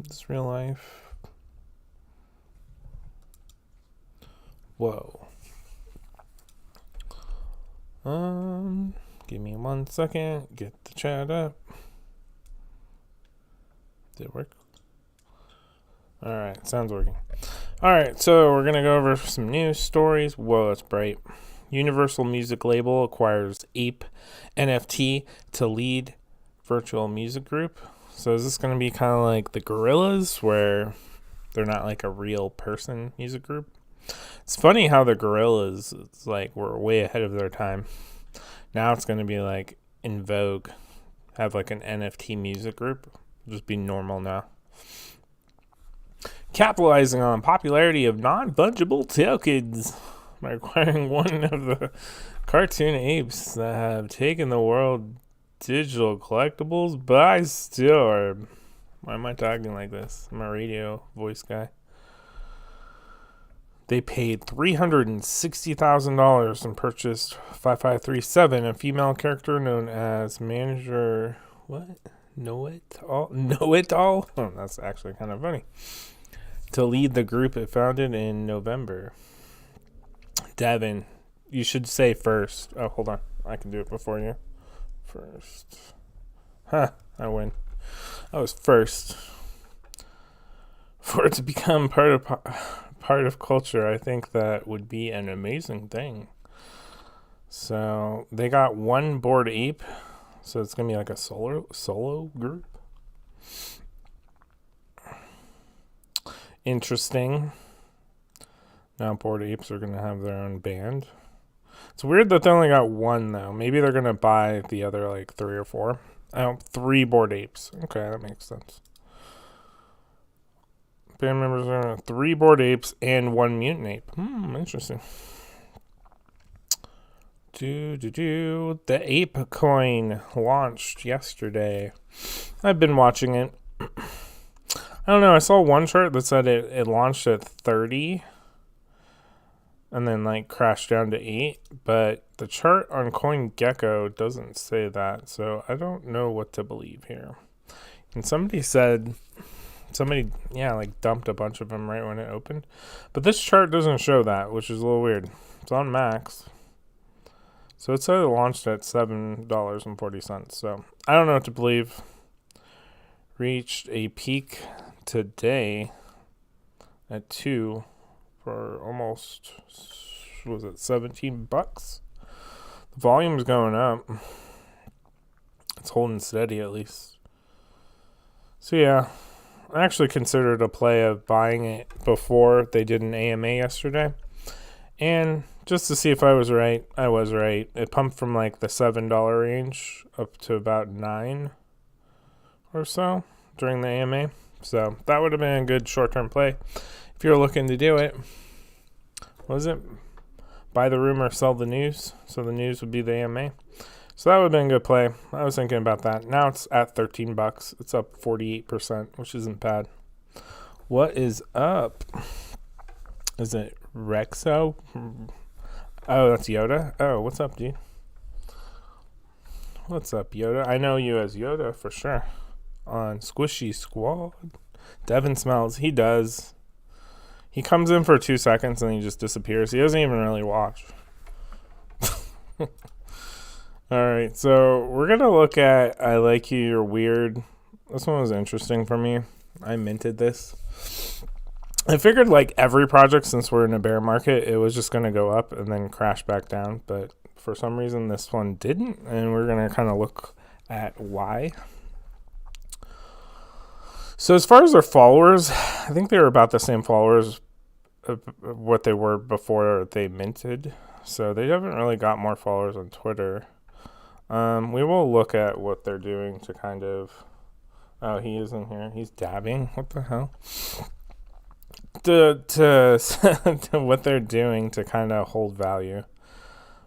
This real life. Whoa. Give me 1 second. Get the chat up. Did it work? Alright, sounds working. Alright, so we're gonna go over some news stories. Whoa, that's bright. Universal Music Label acquires Ape NFT to lead virtual music group. So is this going to be kind of like the Gorillas, where they're not like a real person music group? It's funny how the Gorillas, it's like, were way ahead of their time. Now it's going to be like in vogue, have like an NFT music group. It'll just be normal now. Capitalizing on popularity of non-fungible tokens by acquiring one of the cartoon apes that have taken the world digital collectibles by storm. Why am I talking like this? I'm a radio voice guy. They paid $360,000 and purchased 5537, a female character known as Manager. What? Know it all? Know it all? Oh, that's actually kind of funny. To lead the group it founded in November. Devin, you should say first. Oh, hold on. I can do it before you. First. I win. I was first. For it to become part of culture, I think that would be an amazing thing. So they got one Bored Ape, so it's gonna be like a solo group. Interesting. Now Bored Apes are gonna have their own band. It's weird that they only got one, though. Maybe they're going to buy the other, like, 3 or 4. 3 Bored Apes. Okay, that makes sense. Band members are 3 Bored Apes and 1 Mutant Ape. Interesting. The APECOIN launched yesterday. I've been watching it. I don't know. I saw one chart that said it launched at 30. And then like crashed down to 8, but the chart on CoinGecko doesn't say that, so I don't know what to believe here. And somebody dumped a bunch of them right when it opened, but this chart doesn't show that, which is a little weird. It's on Max, so it said it launched at $7.40. So I don't know what to believe. Reached a peak today at 2. For almost, was it $17? The volume's going up. It's holding steady at least. So yeah, I actually considered a play of buying it before they did an AMA yesterday. And just to see if I was right, I was right. It pumped from like the $7 range up to about $9 or so during the AMA. So that would have been a good short-term play. If you're looking to do it, what was it? Buy the rumor, sell the news. So the news would be the AMA. So that would have been a good play. I was thinking about that. Now it's at $13. It's up 48%, which isn't bad. What is up? Is it Rexo? Oh, that's Yoda. Oh, what's up, dude? What's up, Yoda? I know you as Yoda for sure. On Squishy Squad. Devin smells. He does. He comes in for 2 seconds and he just disappears. He doesn't even really watch. Alright, so we're going to look at I Like You, You're Weird. This one was interesting for me. I minted this. I figured like every project, since we're in a bear market, it was just going to go up and then crash back down. But for some reason, this one didn't. And we're going to kind of look at why. So as far as their followers, I think they were about the same followers of what they were before they minted. So they haven't really got more followers on Twitter. We will look at what they're doing to kind of... Oh, he isn't here. He's dabbing. What the hell? To what they're doing to kind of hold value.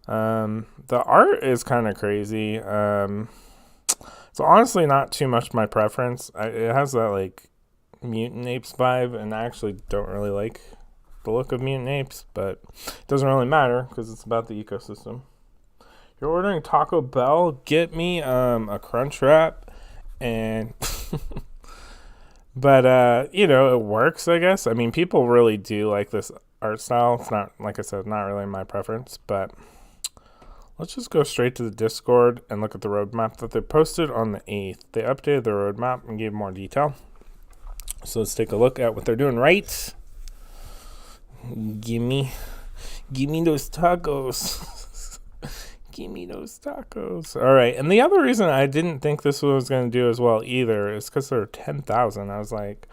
The art is kind of crazy. It's honestly not too much my preference. It has that like Mutant Apes vibe, and I actually don't really like the look of Mutant Apes, but it doesn't really matter because it's about the ecosystem. You're ordering Taco Bell, get me a crunch wrap and But you know, it works, I guess. I mean, people really do like this art style. It's not, like I said, not really my preference, but let's just go straight to the Discord and look at the roadmap that they posted on the 8th. They updated the roadmap and gave more detail. So let's take a look at what they're doing right. Gimme those tacos. Gimme those tacos. All right. And the other reason I didn't think this was going to do as well either is because they're 10,000. I was like,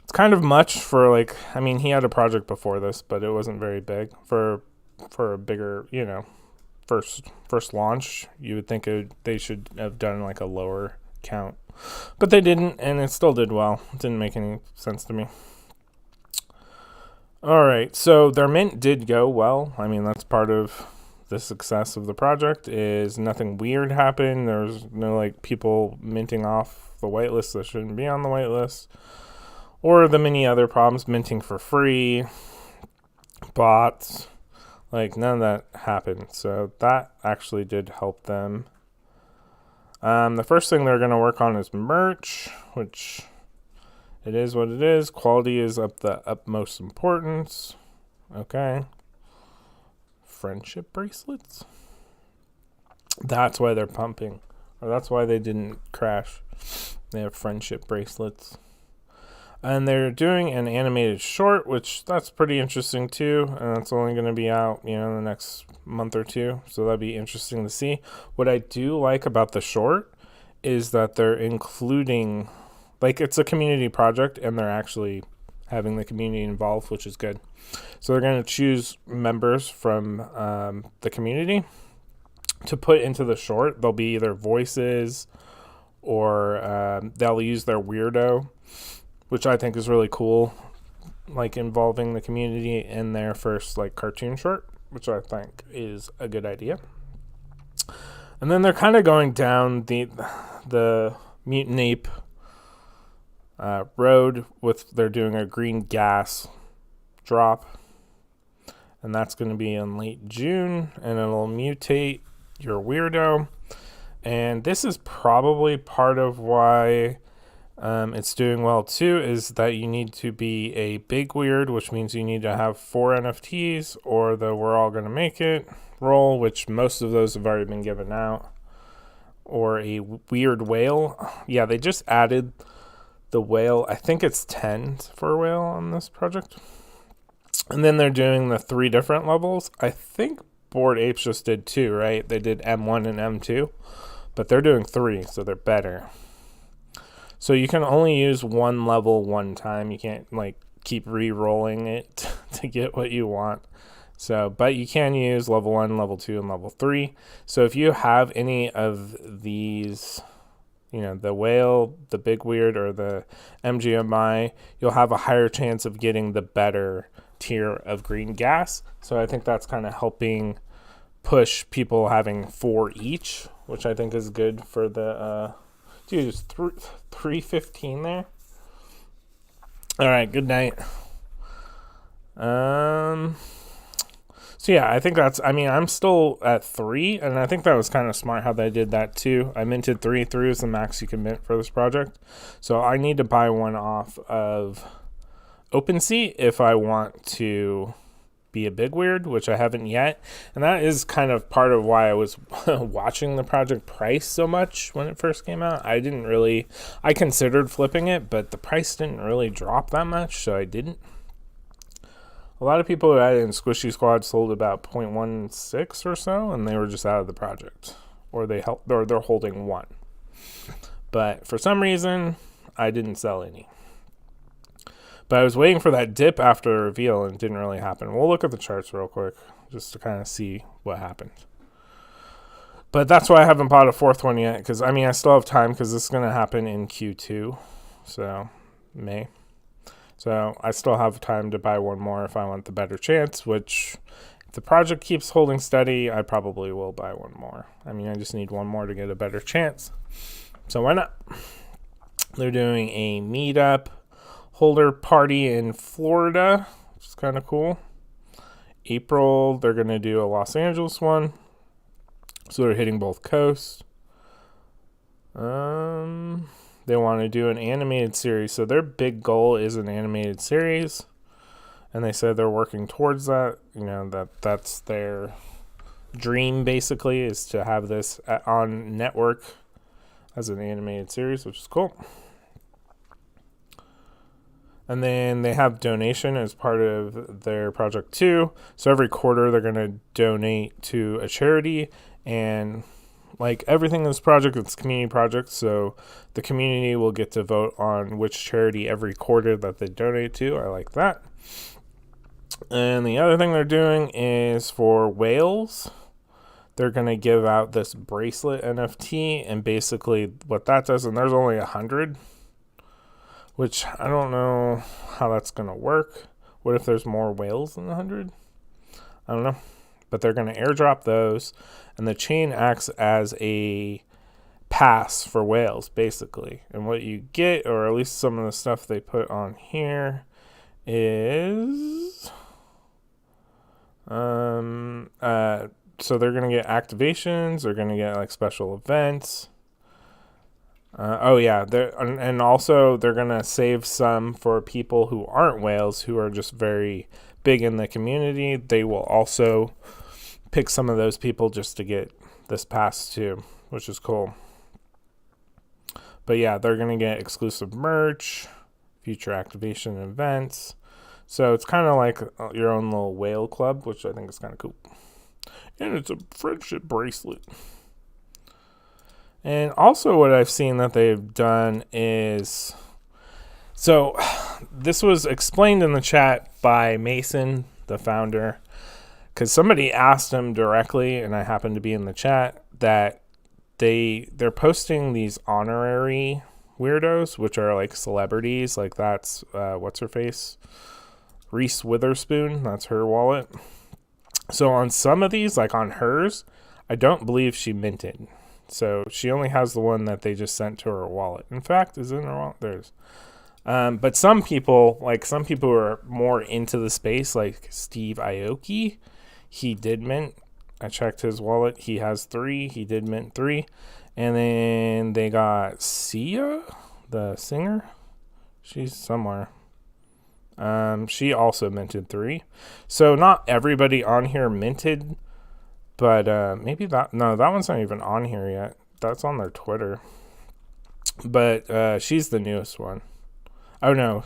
it's kind of much for like, I mean, he had a project before this, but it wasn't very big for a bigger, you know, first launch. You would think they should have done like a lower count, but they didn't, and it still did well. It didn't make any sense to me. All right, so their mint did go well. I mean, that's part of the success of the project is nothing weird happened. There's no like people minting off the whitelist that shouldn't be on the whitelist, or the many other problems, minting for free, bots, like none of that happened. So that actually did help them. The first thing they're going to work on is merch, which it is what it is. Quality is of the utmost importance. Okay. Friendship bracelets. That's why they're pumping, or that's why they didn't crash. They have friendship bracelets. And they're doing an animated short, which that's pretty interesting too. And it's only going to be out, you know, in the next month or two. So that'd be interesting to see. What I do like about the short is that they're including, like, it's a community project and they're actually having the community involved, which is good. So they're going to choose members from the community to put into the short. They'll be either voices or they'll use their weirdo, which I think is really cool, like involving the community in their first like cartoon short, which I think is a good idea. And then they're kind of going down the Mutant Ape road with they're doing a green gas drop, and that's going to be in late June, and it'll mutate your weirdo. And this is probably part of why it's doing well too, is that you need to be a big weird, which means you need to have 4 NFTs or the we're all gonna make it roll, which most of those have already been given out, or a weird whale. Yeah, they just added the whale. I think it's 10 for a whale on this project. And then they're doing the 3 different levels. I think Bored Apes just did 2, right? They did M1 and M2, but they're doing 3, so they're better. So you can only use one level one time. You can't like keep re-rolling it to get what you want. So, but you can use level 1, level 2, and level 3. So if you have any of these, you know, the whale, the big weird, or the MGMI, you'll have a higher chance of getting the better tier of green gas. So I think that's kind of helping push people having 4 each, which I think is good for the dude, it's 3:15 there. All right, good night. So yeah, I think that's, I mean, I'm still at 3, and I think that was kind of smart how they did that too. I minted 3. 3 is the max you can mint for this project. So I need to buy one off of OpenSea if I want to be a big weird, which I haven't yet. And that is kind of part of why I was watching the project price so much when it first came out. I considered flipping it, but the price didn't really drop that much, so I didn't. A lot of people who had it in Squishy Squad sold about 0.16 or so, and they were just out of the project, or they're holding 1. But for some reason, I didn't sell any. But I was waiting for that dip after the reveal, and it didn't really happen. We'll look at the charts real quick, just to kind of see what happened. But that's why I haven't bought a 4th one yet, because, I mean, I still have time, because this is going to happen in Q2, so May. So I still have time to buy one more if I want the better chance, which if the project keeps holding steady, I probably will buy one more. I mean, I just need one more to get a better chance. So why not? They're doing a meetup holder party in Florida, which is kind of cool. April, they're going to do a Los Angeles one. So they're hitting both coasts. they want to do an animated series. So their big goal is an animated series. And they said they're working towards that. That's their dream, basically, is to have this on network as an animated series, which is cool. And then they have donation as part of their project too. So every quarter they're going to donate to a charity. And like everything in this project, it's a community project. So the community will get to vote on which charity every quarter that they donate to. I like that. And the other thing they're doing is for whales. They're going to give out this bracelet NFT. And basically what that does, and there's only 100, which I don't know how that's going to work. What if there's more whales than 100? I don't know. But they're going to airdrop those. And the chain acts as a pass for whales, basically. And what you get, or at least some of the stuff they put on here, is... so they're going to get activations. They're going to get like special events. And also they're going to save some for people who aren't whales, who are just very big in the community. They will also pick some of those people just to get this pass too, which is cool. But yeah, they're going to get exclusive merch, future activation events. So it's kind of like your own little whale club, which I think is kind of cool. And it's a friendship bracelet. And also what I've seen that they've done is... So this was explained in the chat by Mason, the founder, because somebody asked him directly, and I happened to be in the chat, that they're posting these honorary weirdos, which are like celebrities. Like that's, what's her face? Reese Witherspoon. That's her wallet. So on some of these, like on hers, I don't believe she minted. So she only has the one that they just sent to her wallet. In fact, is it in her wallet? There's. But some people who are more into the space, like Steve Aoki, he did mint. I checked his wallet. He has 3. He did mint 3. And then they got Sia, the singer. She's somewhere. She also minted 3. So not everybody on here minted, but maybe that one's not even on here yet. That's on their Twitter. But she's the newest one. Oh no,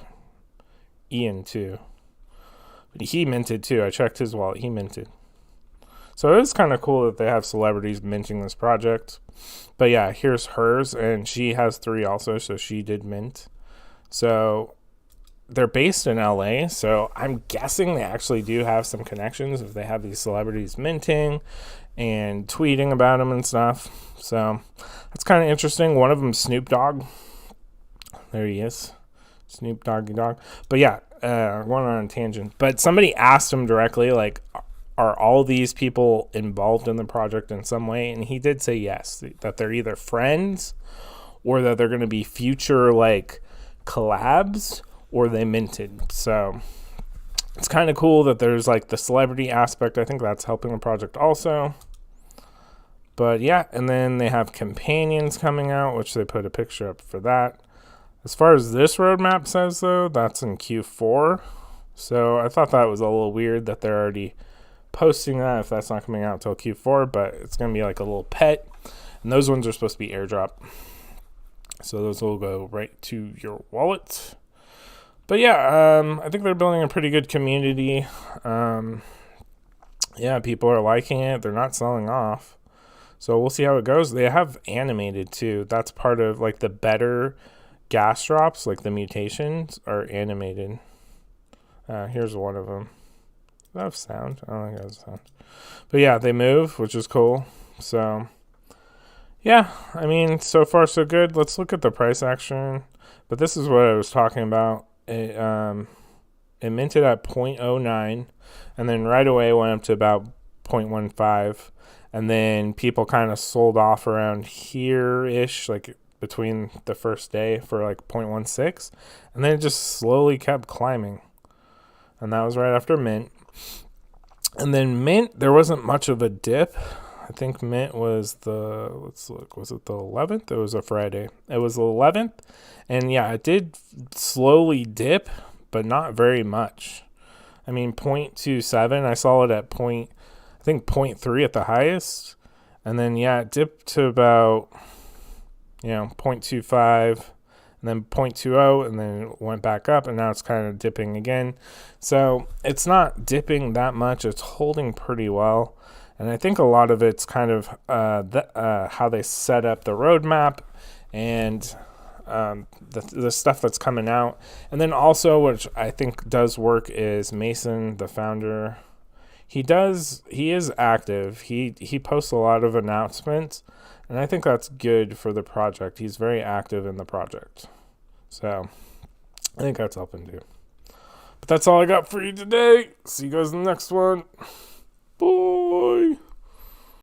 Ian too. But he minted too. I checked his wallet. He minted. So it is kind of cool that they have celebrities minting this project. But yeah, here's hers, and she has 3 also, so she did mint. So they're based in LA, so I'm guessing they actually do have some connections if they have these celebrities minting and tweeting about them and stuff. So that's kind of interesting. One of them, Snoop Dogg. There he is. Snoop Doggy Dogg. But yeah, going on a tangent. But somebody asked him directly, like, are all these people involved in the project in some way? And he did say yes, that they're either friends or that they're going to be future, like, collabs, or they minted. So it's kind of cool that there's like the celebrity aspect. I think that's helping the project also. But yeah, and then they have companions coming out, which they put a picture up for that. As far as this roadmap says, though, that's in Q4. So I thought that was a little weird that they're already posting that if that's not coming out until Q4, but it's going to be like a little pet. And those ones are supposed to be airdrop. So those will go right to your wallet. But yeah, I think they're building a pretty good community. Yeah, people are liking it. They're not selling off. So we'll see how it goes. They have animated too. That's part of like the better gas drops, like the mutations are animated. Here's one of them. Does that have sound? I don't think it has sound. But yeah, they move, which is cool. So yeah, I mean, so far so good. Let's look at the price action. But this is what I was talking about. It minted at 0.09, and then right away went up to about 0.15, and then people kind of sold off around here-ish, like between the first day for like 0.16, and then it just slowly kept climbing, and that was right after mint. And then mint, there wasn't much of a dip. I think mint was let's look, was it the 11th? It was a Friday. It was the 11th. And yeah, it did slowly dip, but not very much. I mean, 0.27, I saw it at I think 0.3 at the highest. And then, yeah, it dipped to about, 0.25 and then 0.20, and then it went back up, and now it's kind of dipping again. So it's not dipping that much. It's holding pretty well. And I think a lot of it's kind of how they set up the roadmap and the stuff that's coming out. And then also, which I think does work, is Mason, the founder. He is active. He posts a lot of announcements, and I think that's good for the project. He's very active in the project. So I think that's helping too. But that's all I got for you today. See you guys in the next one. Bye.